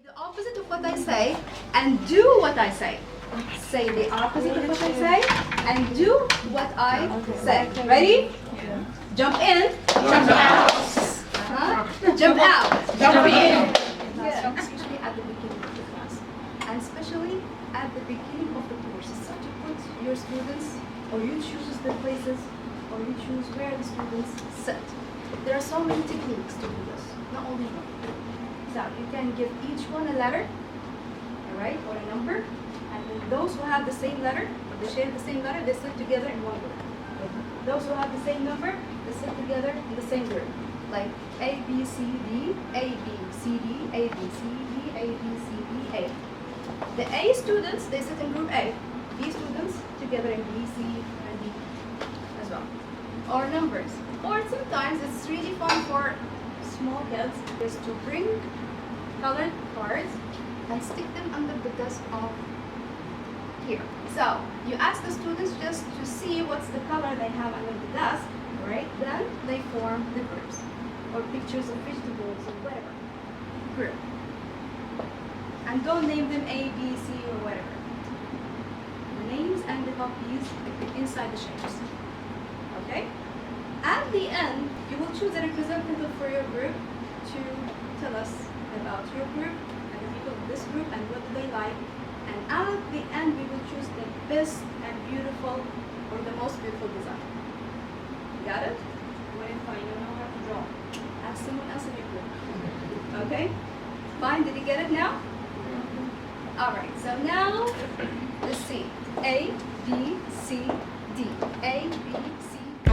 The opposite of what I say and do what I say. Say the opposite of what I say and do what I say. Ready? Jump in. Jump out. Jump out. Jump in. Especially at the beginning of the class. And especially at the beginning of the course. So to put your students, or you choose the places, or you choose where the students sit. There are so many techniques to do this, not only one. So you can give each one a letter, all right, or a number, and then those who have the same letter, or they share the same letter, they sit together in one group. Those who have the same number, they sit together in the same group. Like A, B, C, D, A, B, C, D, A, B, C, D, A, B, C, D, A. The A students, they sit in group A. B students together in B, C, and D as well. Or numbers. Or sometimes it's really fun for small kids is to bring colored cards and stick them under the desk of here. So you ask the students just to see what's the color they have under the desk, right? Then they form the groups or pictures of vegetables or whatever group. And don't name them A, B, C or whatever. The names and the copies inside the shapes. Okay? At the end, you will choose a representative for your group to tell us about your group and the people of this group and what do they like. And at the end, we will choose the best and beautiful or the most beautiful design. Got it? When it's fine, you know how to draw. Ask someone else in your group. Okay? Fine, did you get it now? Alright, so now, let's see. A, B, C, D. A, B, C, D.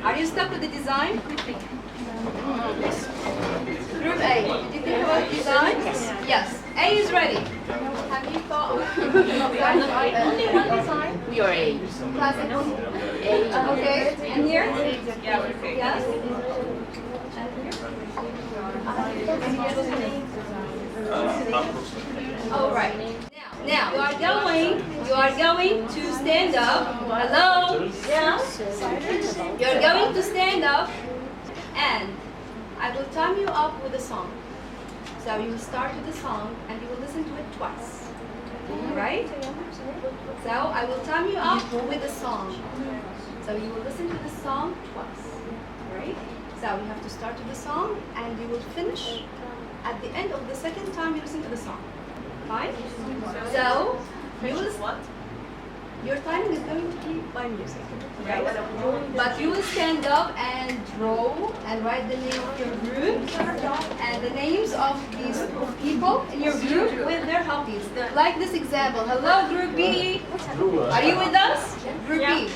Are you stuck with the design? Group A, did you think about design? Yes. A is ready. Have you thought of only one design? We are A. Classic one? A. Okay. And here? Yes. All right. Now you are going to stand up. Hello? Yeah. You're going to stand up and I will time you up with a song. So you will start with the song and you will listen to it twice. Right? So I will time you up with a song. So you will listen to the song twice. Right? So you have to start with the song and you will finish at the end of the second time you listen to the song. Fine? So you will your timing is going to be by music. Right? But you will stand up and draw and write the name of your group and the names of these people in your group with their hobbies. Like this example. Hello, Group B. Are you with us? Group B.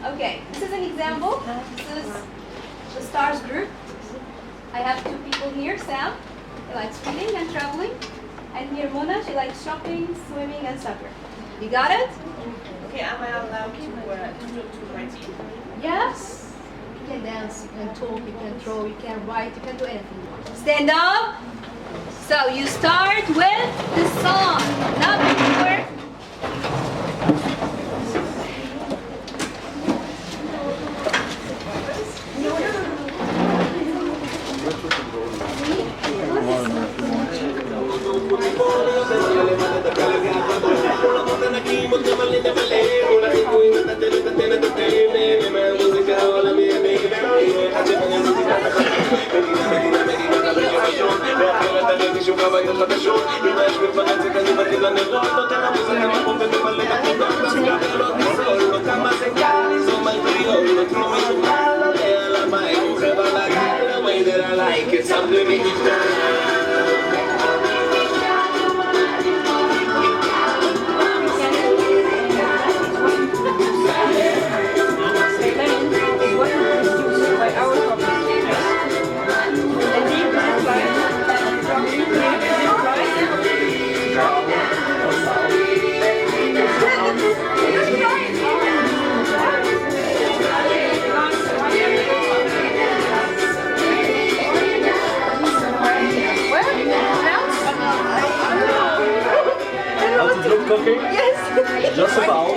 Okay, this is an example. This is the STARS group. I have two people here. Sam, he likes reading and traveling. And here Mona, she likes shopping, swimming, and soccer. You got it? Okay, am I allowed to write it? Yes. You can dance, you can talk, you can throw, you can write, you can do anything you want. Stand up. So you start with the song, not before. cooking? Yes. Just about.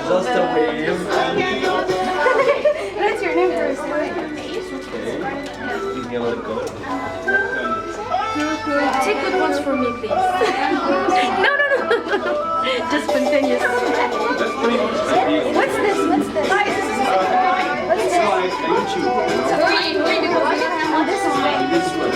Just a wave. What's your name first? Please give it a go. Take good ones for me, please. No. Just spontaneous. That's pretty much the What's this? What's this? What's this? like YouTube. Oh, this is great. This one.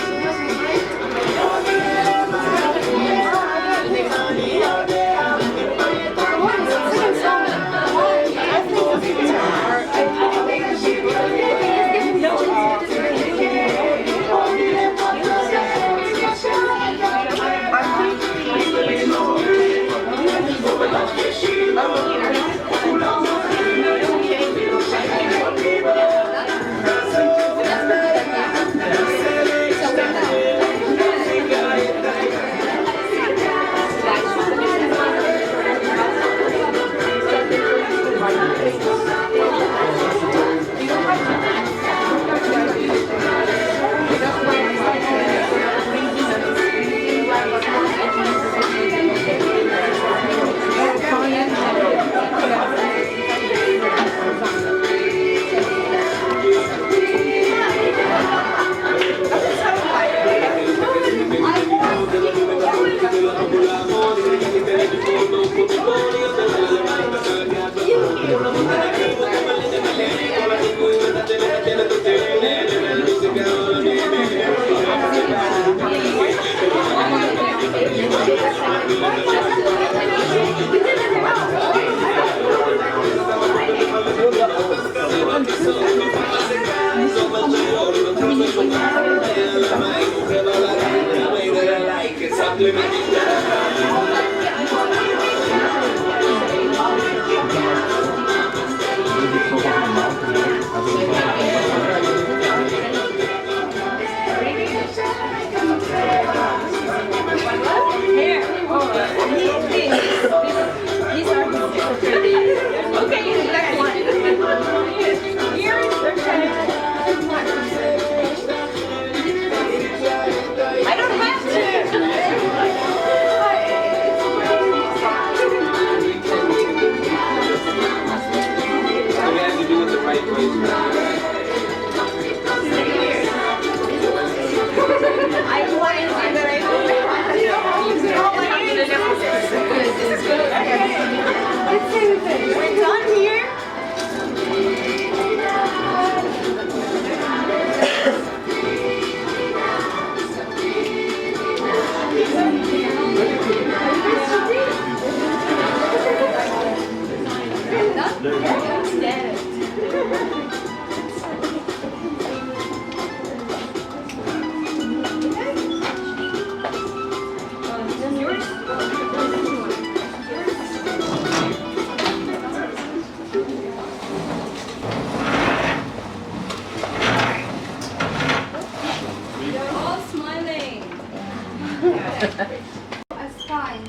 Assign,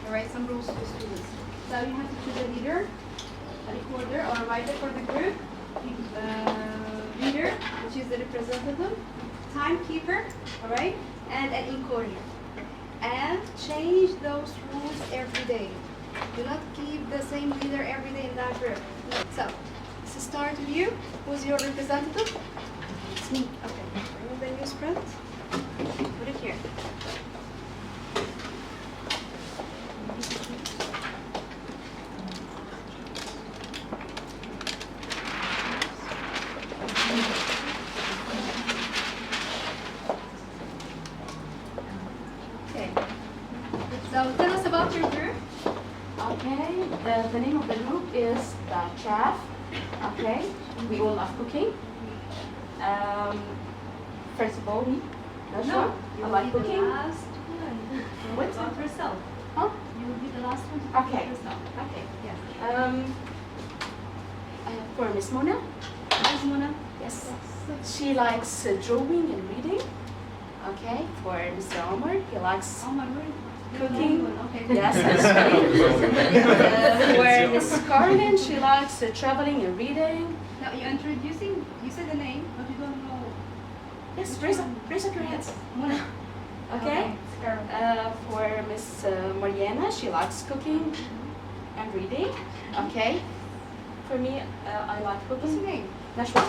all right, some rules to the students. So you have to choose a leader, a recorder, or a writer for the group, leader, which is the representative, timekeeper, all right, and an encoder. And change those rules every day. Do not keep the same leader every day in that group. No. So, let's start with you. Who's your representative? It's me. Okay. Remove the newsprint. Put it here. Okay. So tell us about your group. Okay, the name of the group is the chef. Okay, we all love cooking. First of all, me. That's No, one. you I will like be the cooking. last one. What? About yourself. Huh? You will be the last one to Okay. talk yourself. Okay. Yes. For Miss Mona. Miss Mona? Yes. She likes drawing and reading. Okay. For Mr. Omar, he likes Oh my word. cooking. Okay. Yes, that's right. For Miss Carmen, she likes traveling and reading. Now you're introducing, you said the name, but you don't know. Yes, raise up your hands. Mona. Okay. Scarab. For Miss Mariana, she likes cooking and reading. Okay. For me, I like What's cooking. your name? Nashwa.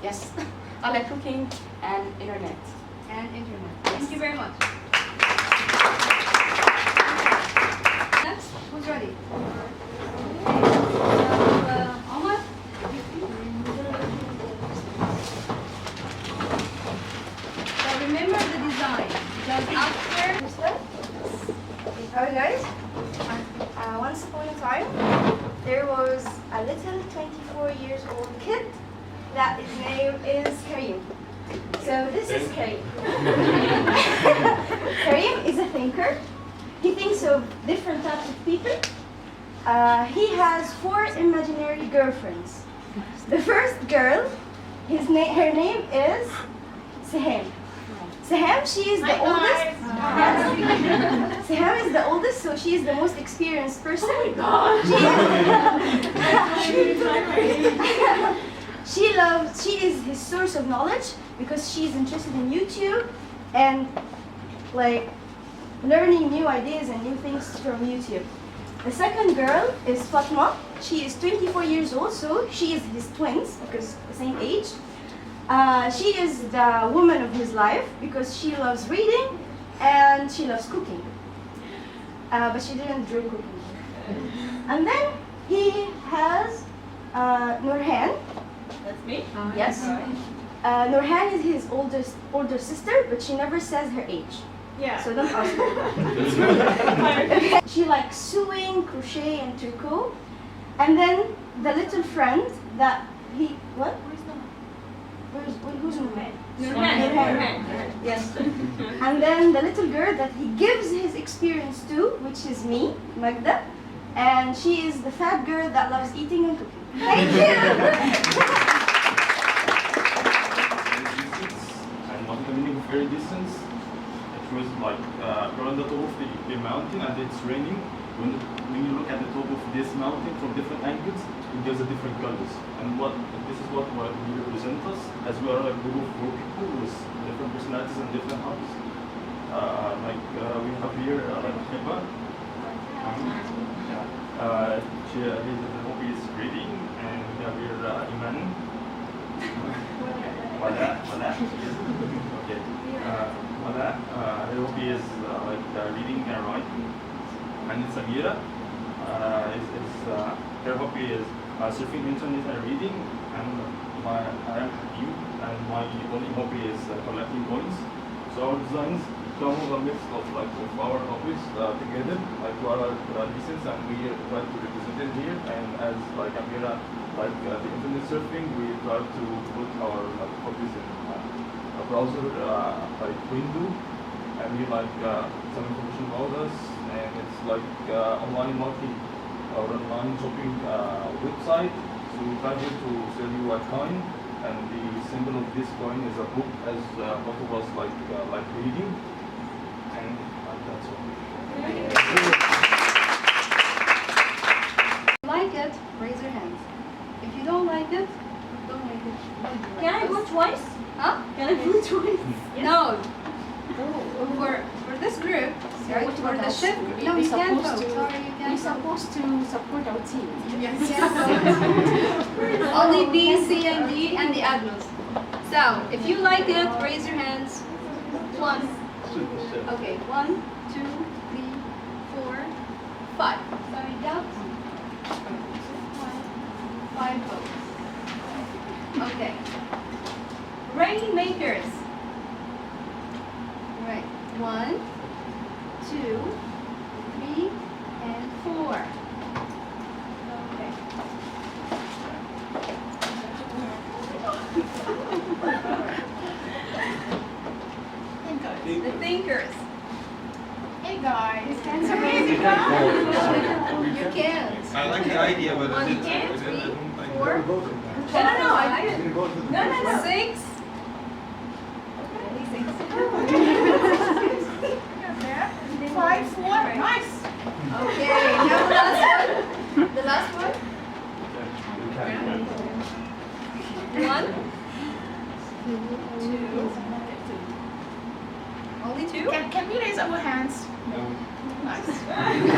Yes. I like cooking and internet. And internet. Thank you very much. Next, who's ready? Omar? So remember the design. Just after. Hi guys. Once upon a time, there was a little 24 years old kid that his name is Karim. So this is Karim. Karim is a thinker. He thinks of different types of people. He has 4 imaginary girlfriends. The first girl, her name is Tehn. Tehn, she is the oldest. Yes. Tehn is the oldest, so she is the most experienced person. Oh my God! She is his source of knowledge because she is interested in YouTube and like learning new ideas and new things from YouTube. The second girl is Fatma. She is 24 years old, so she is his twins because the same age. She is the woman of his life because she loves reading and she loves cooking. But she didn't draw cooking. And then he has Nurhan. That's me? Yes. Nurhan is his older sister, but she never says her age. Yeah. So don't ask her. She likes sewing, crochet, and tricot. And then the little friend that he what? Who's Nurhan? Nurhan. Yes. And then the little girl that he gives his experience to, which is me, Magda. And she is the fat girl that loves eating and cooking. Thank you. And what is the meaning of very distance? It was like we're on the top of the mountain and it's raining. When you look at the top of this mountain from different angles, it gives a different colors. And this is what we represent us, as we are a group of 4 people with different personalities and different hobbies. We have here Hiba. His hobby is reading, and we have here Iman. Wala. Okay. Wala. Her hobby is reading and writing. And it's Abeer. Her hobby is surfing internet and reading. And I am Hakim, and my only hobby is collecting coins. So our designs come with a mix of our hobbies together, to our traditions, and we try to represent it here. And as Abeer, the internet surfing, we try to put our hobbies in a browser window, and we some information about us, and it's online marketing or online shopping website. So we try here to sell you a coin, and the symbol of this coin is a book, as what it was like reading, and that's all. If you like it, raise your hands. If you don't like it, don't make it. Can I go twice? Huh? Can I go twice? No. For this group, right? What For about the us? shift. We- No, we you can't supposed vote. to- Sorry, you We're can't vote. supposed to support our team. You can't vote. Only B, C, and D, and the admins. So, if you like it, raise your hands. 1. Okay, 1, 2, 3, 4, 5. Sorry, doubt. 5 votes. Okay. Rainmakers. Right. 1, 2, 3, and 4. Okay. fingers. Hey guys, hands are amazing, guys. You can. I like the idea, but One, is two, it three, Four. No, I didn't. No. 6. Five, four, nice. Okay, now the last one. The last one. 1, 2. Only 2? Can we raise our hands? Nice.